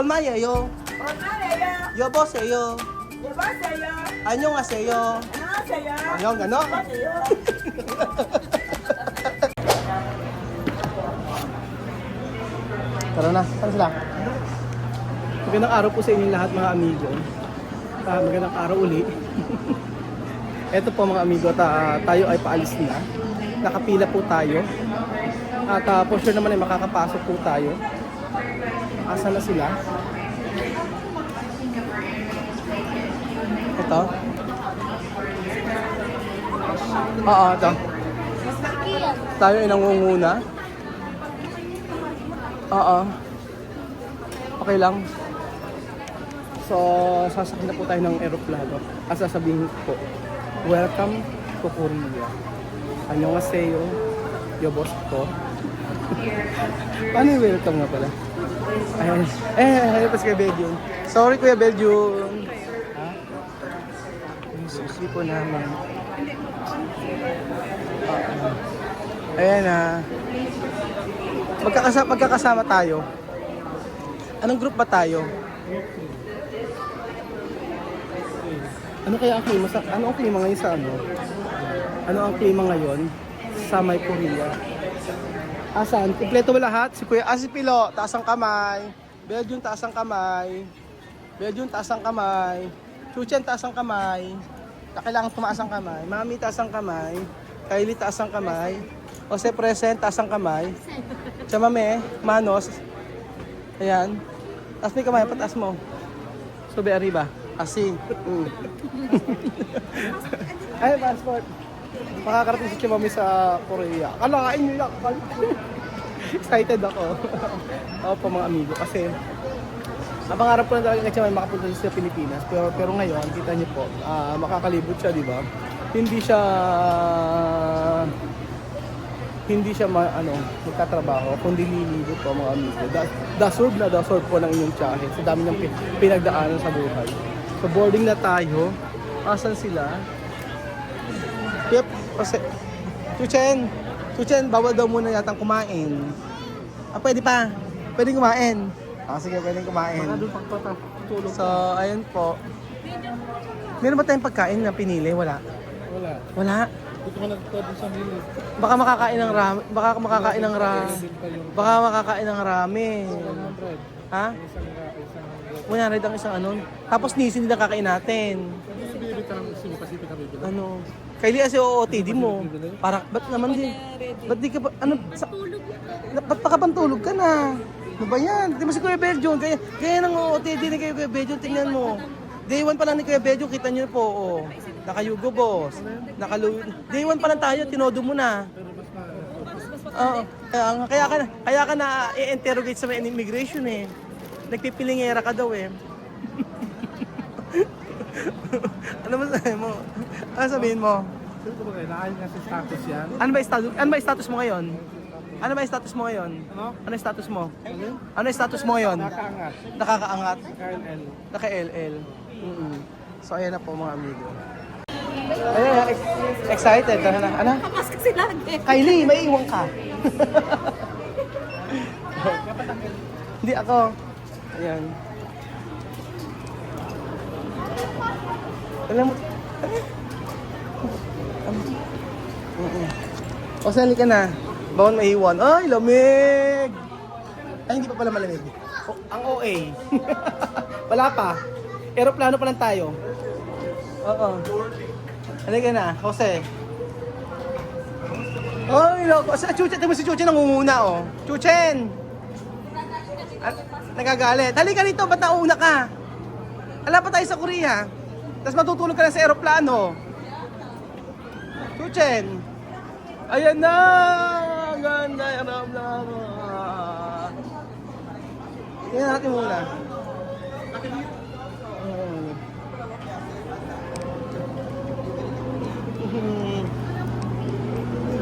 얼마예요? 얼마예요? 여보세요. 여보세요? 안녕하세요. 안녕하세요? Ayun, gano'n. 여보세요? Tara na, saan sila? Magandang araw po sa inyong lahat mga amigo. Magandang araw uli. Ito po mga amigo, tayo ay paalis na. Nakapila po tayo. At for sure naman ay makakapasok po tayo. Asa na sila? Ito. Oo, ito. Tayo ay nangunguna. Oo. Okay lang. So, sasakyan na po tayo ng aeroplano. At sasabihin ko po, welcome to Korea. Annyeonghaseyo, yobos ko. Paano yung welcome nga pala? Ayan. Ayun pa si Kuya Beljun. Sorry Kuya Beljun. Ha? Yung susi po naman. Ayan na. Magkakasama tayo. Anong group ba tayo? Ano kaya ang klima sa ano ang klima ngayon sa ano? Ano ang klima ngayon sa May Korea? Asan? Kompleto ba lahat? Si Kuya si Pilo, taas ang kamay. Beljun, taas ang kamay. Beljun, taas ang kamay. Chuchen, taas ang kamay. Kailangan tumaas ang kamay. Mami, taas ang kamay. Kylie, taas ang kamay. Jose, present, taas ang kamay. Chamame, manos. Ayan. Taas mo yung kamay, pataas mo. Sube arriba. Asi. Ay, passport. Makakarating si Chamame sa Korea. Kalain nyo lang. Excited ako. Opo mga amigo. Kasi, ang pangarap ko na talaga kay Chamame makapunta sa Pilipinas. Pero ngayon, kita niyo po, makakalibot siya, di ba? Hindi siya magtatrabaho, kundi lilibot po mga amigo. Dasorb po ng inyong tiyahe. Sa dami niyang pinagdaanan sa buhay. So boarding na tayo. Asan sila? Yep, kasi Chuchen, bawal daw muna yatang kumain. Pwede pa. Pwede kumain. Sige, pwede kumain. So, ayun po. Meron ba tayong pagkain na pinili? Wala. Wala. Dito ka nagtado sa hilig. Baka makakain ng rami. Baka makakain ng rami. 100. Ha? 100 ang isang ano. Tapos nisin din ang kakain natin. Bibili ka ng Cebu Pacific na bibili. Ano? Kylie kasi OOTD mo. Para, ba't naman din? Ba't di ka ba, ano? Ba't pakapantulog ka na? Ano ba yan? Di ba si Kuya Beljun? Gaya ng OOTD ni Kuya Beljun, tingnan mo. Day 1 pa lang ni Kuya Beljun, kita nyo po. Oh. Nakayugo boss. Day 1 pa lang tayo, tinodo mo na. Oo. Kaya ka na i-interrogate sa immigration eh. Nagpipilingera ka daw eh. Ano masasabi mo? Ano sabihin mo? Sino ba kailangan nga sa status yan? Ano ba status mo ngayon? Ano ba status mo ngayon? Ano? Ano status mo? Ano status mo ngayon? Nakaangat. Nakakaangat. KLL. Naka-LL. So ayan na po mga amigo. Ayan, excited. Ano? Kapas kasi lagi. Kylie, may iwan ka. Hindi ako. Ayan. Alam mo. O, sali ka na. Bawal maiwan. Ay, lamig! Ay, hindi pa pala malamig. Ang OA. Wala pa. Aeroplano pa lang tayo. Oo. Halika na, Jose. Ay, loko. Si Chuchen nangunguna, oh. Chuchen! Nagagalit. Halika rito, ba't nauna ka? Ala pa tayo sa Korea. Tapos matutulog ka na sa aeroplano. Chuchen! Ayan na! Ganda yung aeroplano. Tingnan natin muna.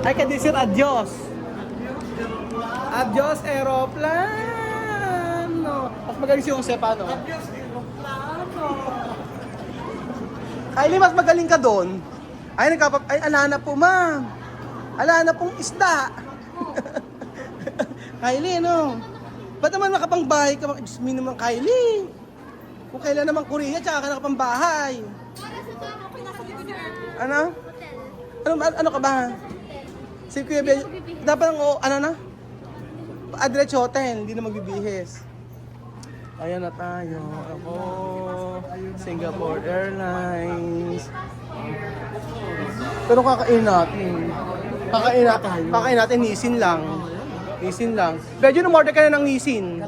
Ay, kadisir, adios. Adios, aeroplano. Mas magaling si Jose, paano? Adios, aeroplano. Kylie, mas magaling ka doon. Ay, ala na po, ma'am. Ala na pong isda. Kylie, no? Ba't naman nakapangbahay ka? Diyos me naman, Kylie. Kung kailan naman Korea, tsaka ka nakapangbahay. Ano? Ano ka ba? Si Kuya Ben, dapat ang ano na? Address hotel, hindi na magbibihis. Ayan na tayo. Ako, Singapore Airlines. Pero kakain natin. Kakain natin, Nissin lang. Nissin lang. Medyo na-order ka na ng Nissin.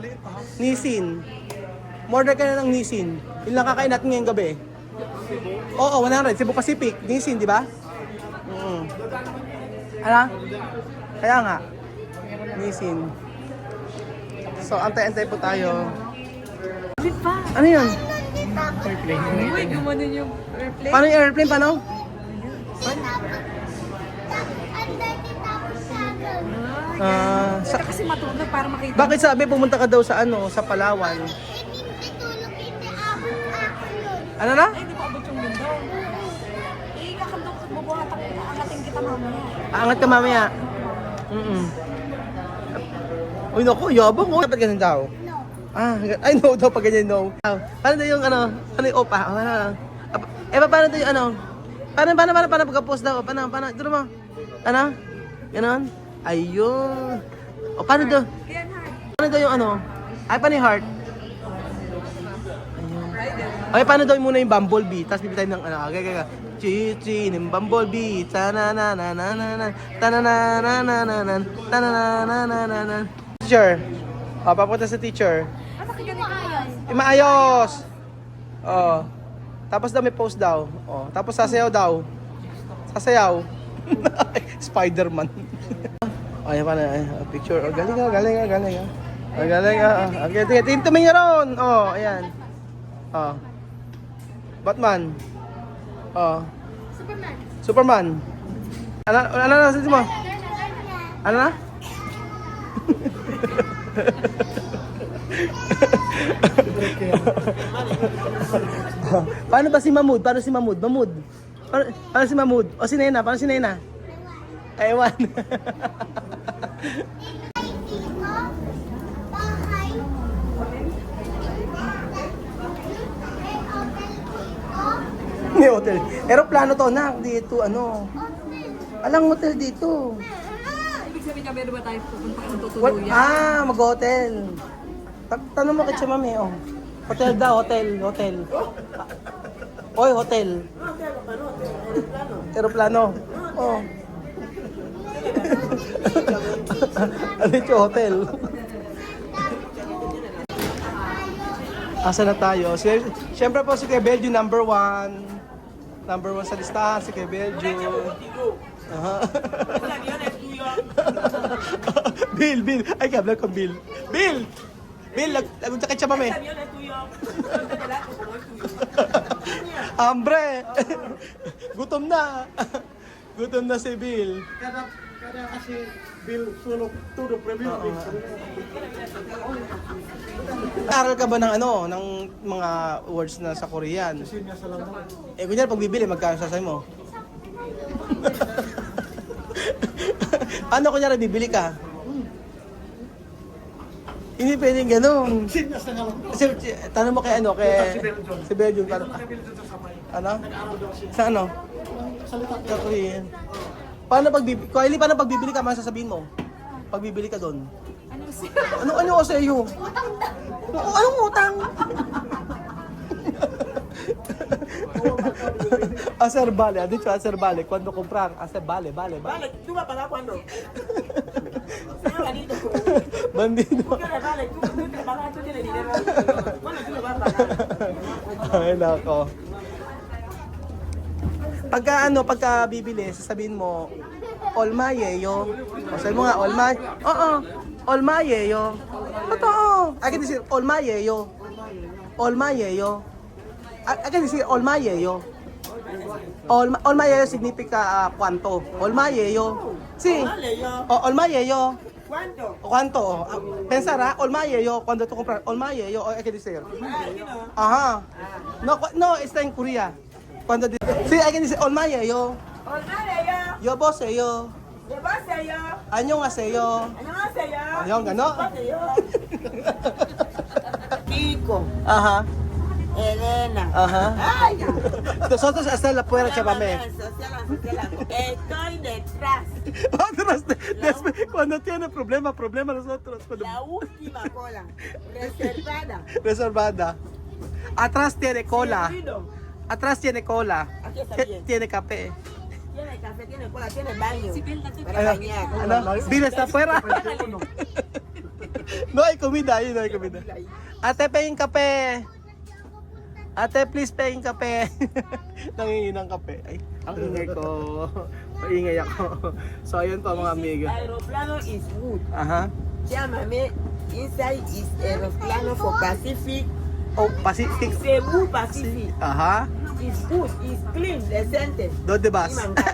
Nissin. Order ka na ng Nissin. Yun lang kakain natin ngayong gabi. Oo, 100. Cebu Pacific. Nissin, di ba? Ano? Kaya nga. Nissin. So, antay-antay po tayo. Ano yun? Uy, gumanon yung airplane. Paano yung airplane? Paano? Kasi matulog para makita. Bakit sabi pumunta ka daw sa ano, sa Palawan? Ano na? Ay, hindi pa abot yung window. Eh, kakandong bubuhatan kita. Angatin kita mamaya. Aangat ka mamaya. Uy, naku, yabang oh. Dapat ganun daw? No. Ay, no daw, pag ganyan, no. Paano daw yung ano, ano yung opa? Paano daw yung ano? Paano pagka-post daw? Paano? Dito mo? Ano? Ganon? Ayun. O, paano daw? Paano daw yung ano? Ay, paano yung heart? Okay, paano daw muna yung Bumblebee? Tapos bibitayin ng ano, okay. Chichi, ng Bumblebee, ta-na-na-na-na-na-na, ta-na-na-na-na-na-na, ta-na-na-na-na-na. Teacher. Papunta sa teacher. Maayos. Oh. Tapos daw may post daw. Oh, tapos sasayaw daw. Sasayaw. Spider-Man. Ay, paano? Picture. Oh, galing. Okay, tingnan ron. Oh, ayan. Oh. Batman. Oh. Superman. Ano na sabi mo? Ano na? Paano ba si Mahmood? Paano si Mahmood? Paano si Mahmood? O si Nena? Paano si Nena? Ewan. May hotel. Aeroplano to na. Dito ano. Alang hotel dito. Ibig sabihin ka, meron ba tayo pupunta ng tutuluyan? Mag-hotel. Tanong mo kay siya, mami, oh. Hotel daw, hotel. Oy, hotel. Aeroplano. Oh. Ano ito, hotel? Asa na tayo? Siyempre po si Kuya Belgium, number 1. Number 1 sa listahan, si Kuya Belgium. Bill. Ay, kabla ko, Bill. Bill, lagunta kay siya, mami. Hambre. Gutom na si Bill. Kada kasi Bill sulok to the premium. Aral ka ba ng ano, ng mga words na sa Korean? Kunyari pag bibili, magkano sasay mo? Ano kunyari bibili ka? Hindi pwedeng gano'n. Kasi tanong mo kay ano, si Belgium. Ano? Sa ano? Sa Korean. Paano pag bibili ka, masasabihin mo? Pag bibili ka doon? Ano sa iyo? Anong utang? Hacer vale, ha dicho hacer vale. Cuando comprar, hacer vale. Vale, ¿tú vas a pagar cuándo? Señor Galito. Bandido. Vale, tú trabajas, tú tienes dinero. ¿Cuándo tú lo vas a pagar? Ay, nako. Pagka bibili, sasabihin mo, olmayeyo. O sabi mo nga, olmayeyo. Totoo. I can say, olmayeyo. I can say, olmayeyo. Olmayeyo significa cuánto. Olmayeyo. Sí. Olmayeyo. ¿Cuánto? Pensará, olmayeyo, cuando tú compras, olmayeyo, hay que decir. Ajá. No, está en Korea. Sí, hay que decir, olmayeyo. Yoboseyo. Yabasa'yo. Annyeonghaseyo. Annyeonghaseyo. Ayun, gano. Yabasa'yo. Kiko, Ajá, Elena. ajá. Ay, Nosotros hasta la puerta, chamame. Estoy detrás. Otros, cuando tiene problema nosotros. Cuando... La última cola. Reservada. Reservada. Atrás tiene cola. Servido. Atrás tiene cola. Aquí está bien. Tiene café. Tiene café, tiene cola, tiene baño. Para Ano? bañar. Ano? Bill está afuera. No hay comida ahí, no hay comida. Ate, pahing kape. Ate, please pahing kape. Nangingi ng kape. Ay, ang ingay ko. Maingay ako. So, ayun po mga amiga. Aeroplano is wood. Aha. Llámame. Inside is aeroplano for Pacific. Oh, Pacific. Cebu Pacific. Aha. Is good, is clean, decente. ¿Dónde vas? Imangka.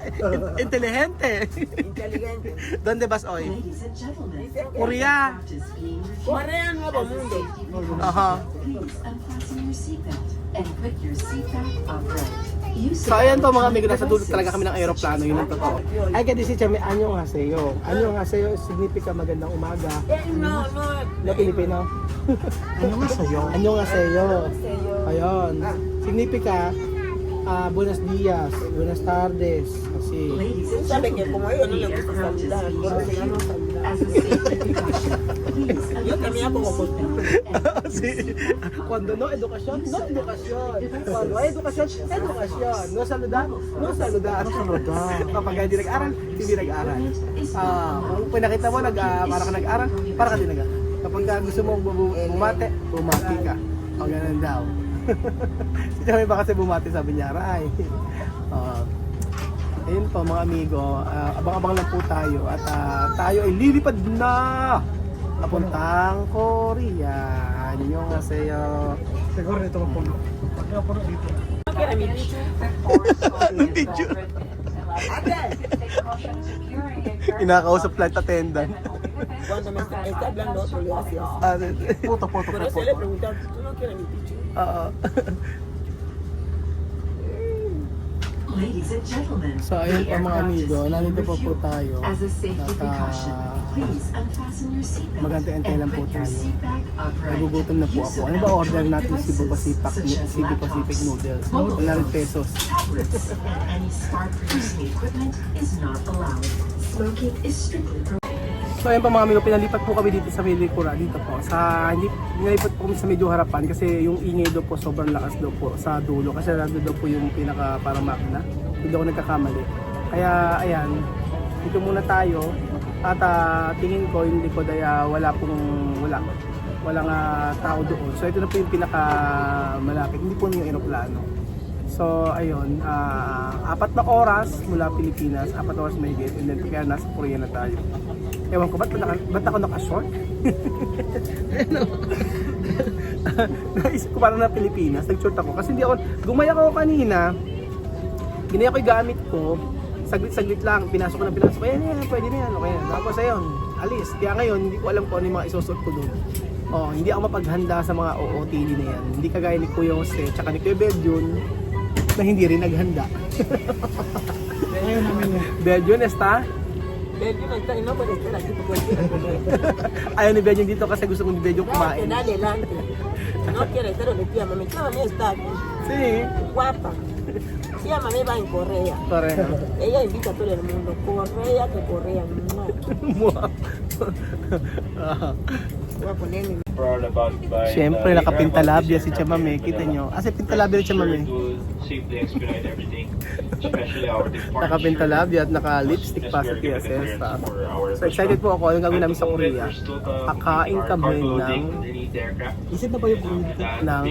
Inteligente. Inteligente. ¿Dónde vas hoy? Dicen que Korea. Korea Nuevo Mundo. Aha. Please unfasten your seatbelt and put your seatback upright. Use So ayan po mga amigo, nasa dulo talaga kami ng aeroplano, yun ang totoo. Ay kaya si Chame, anyong haseyo. Anyong haseyo, signifika magandang umaga. No, no. Na Pilipino. Anyong haseyo? Anyong haseyo. Ayun. Signifika, buenos días, buenas tardes. Así. Ladies and Sabe que como a ellos no the les gusta aircraft is saludar, being por eso ya no chartered. saludar. As a safety precaution, please Yo tenía unfasten como your seatbelt and Sí. Cuando no edukasyon, no edukasyon. Cuando hay edukasyon, edukasyon. No saludar, no saludar. No saludar. Kapag hindi nag-aral, hindi nag-aral. Kung pinakita mo, para ka nag-aral, para ka din nag-aral. Kapag gusto mong bumate, bumati ka. O ganun daw. Si Chame ba kasi bumati, sabi niya, aray. Ayun po mga amigo, abang-abang lang po tayo at tayo ay lilipad na papuntang Korea. Annyeong haseyo. Siguro ito po. Pagkapuno dito. No quiere mi bicho. Anong teacher? Ate, Kinakausap flight attendant. cuando me está hablando otro le hace así. Puto. Por eso le preguntaron, ¿tú no quieres mi bicho? Oo. Ladies and gentlemen, So ayun po the mga aircraft amigo, is nandito being po refueled. tayo. As a safety At, precaution, please unfasten your seatbelt magantay-antay lang and po put your tayo. seatback upright. Nagugutom na po ako. Ano ba order natin? Cebu Pacific noodles. 100 pesos. Tablets and any smart producing equipment is not allowed. Smoking is strictly prohibited. So ayun po mga amigo, pinalipat po kami dito sa Milikura dito po. Hindi pinalipat po kami sa medyo harapan kasi yung ingay daw po sobrang lakas daw po sa dulo kasi nandun daw po yung pinaka parang makina. Hindi ako nagkakamali. Kaya ayan, dito muna tayo at tingin ko yung likod ay walang tao doon. So ito na po yung pinaka malapit, hindi po yung aeroplano. So ayun, 4 na oras mula Pilipinas, 4 oras may get, and then kaya nasa Korea na tayo. Ewan ko, ba't ako naka-short? Naisip ko parang na Pilipinas, nag-short ako. Kasi hindi ako, gumaya ako kanina, ginaya ko yung gamit ko, saglit-saglit lang, pinasok ko, yan, pwede na yan, okay. Tapos ayun, alis. Kaya ngayon, hindi ko alam kung ano yung mga isusot ko doon. Hindi ako mapaghanda sa mga OOTD na yan. Hindi kagaya ni Kuya Jose, tsaka ni Kuya Belgian, na hindi rin naghanda. Ayaw namin yan. Belgian, esta? Belgium está y no puede estar aquí por cualquier cosa. Ayaw ni Belgian dito kasi gusto ko ni Belgian Dale, kumain. dale adelante. No quiere estar donde tía mami. Tía mami está aquí. Sí. Guapa. Tía mami va en Corea. Correct. Ella invita a todo el mundo. Corea que Corea. No. Voy a poner mi... Siyempre, nakapintalabya si Chamame. Kita nyo. Kasi pintalabya ni Chamame. Nakapintalabya at naka-lipstick pa sa TSS. So excited po ako. Anong gagawin namin sa Korea? Kakain kami ng... Isip na ba yung ng...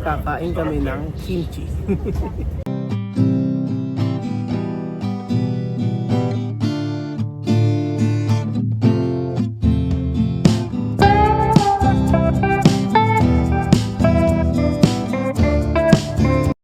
Kakain kami ng kimchi.